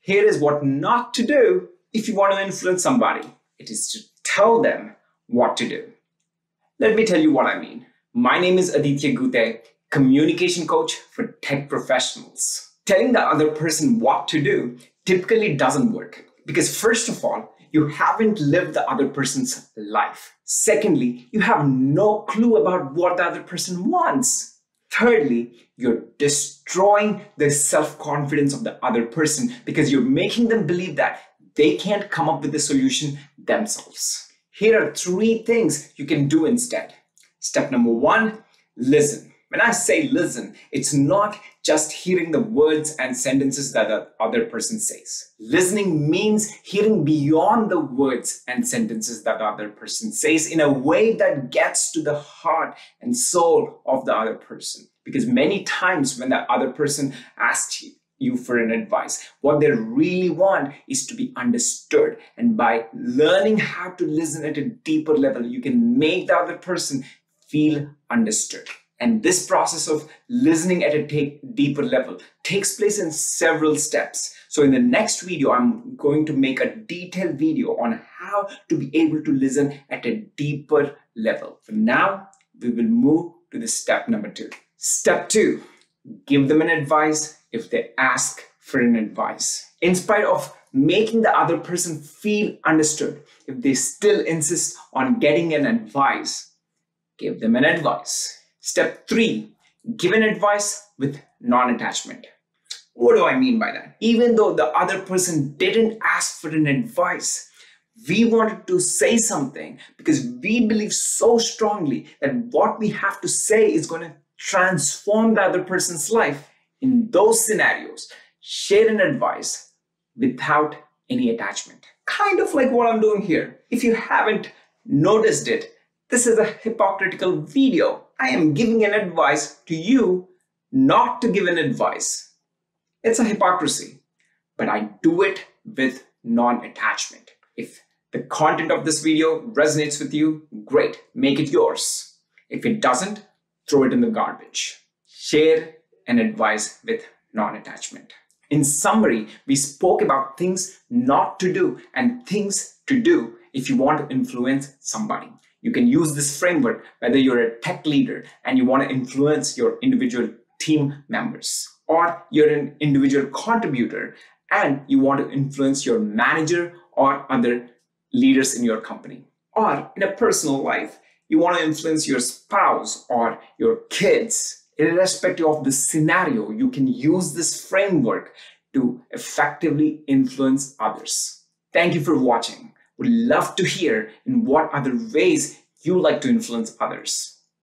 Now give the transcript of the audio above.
Here is what not to do if you want to influence somebody. It is to tell them what to do. Let me tell you what I mean. My name is Aditya Gute, communication coach for tech professionals. Telling the other person what to do typically doesn't work because first of all, you haven't lived the other person's life. Secondly, you have no clue about what the other person wants. Thirdly, you're destroying the self-confidence of the other person because you're making them believe that they can't come up with the solution themselves. Here are 3 things you can do instead. Step number 1, listen. When I say listen, it's not just hearing the words and sentences that the other person says. Listening means hearing beyond the words and sentences that the other person says in a way that gets to the heart and soul of the other person. Because many times when the other person asks you for an advice, what they really want is to be understood. And by learning how to listen at a deeper level, you can make the other person feel understood. And this process of listening at a deeper level takes place in several steps. So in the next video, I'm going to make a detailed video on how to be able to listen at a deeper level. For now, we will move to the step number 2. Step 2, give them an advice if they ask for an advice. In spite of making the other person feel understood, if they still insist on getting an advice, give them an advice. Step 3, give an advice with non-attachment. What do I mean by that? Even though the other person didn't ask for an advice, we wanted to say something because we believe so strongly that what we have to say is going to transform the other person's life. In those scenarios, share an advice without any attachment. Kind of like what I'm doing here. If you haven't noticed it, this is a hypocritical video. I am giving an advice to you not to give an advice. It's a hypocrisy, but I do it with non-attachment. If the content of this video resonates with you, great, make it yours. If it doesn't, throw it in the garbage. Share an advice with non-attachment. In summary, we spoke about things not to do and things to do if you want to influence somebody. You can use this framework whether you're a tech leader and you want to influence your individual team members, or you're an individual contributor and you want to influence your manager or other leaders in your company. Or in a personal life, you want to influence your spouse or your kids. Irrespective of the scenario, you can use this framework to effectively influence others. Thank you for watching. Would love to hear in what other ways you like to influence others.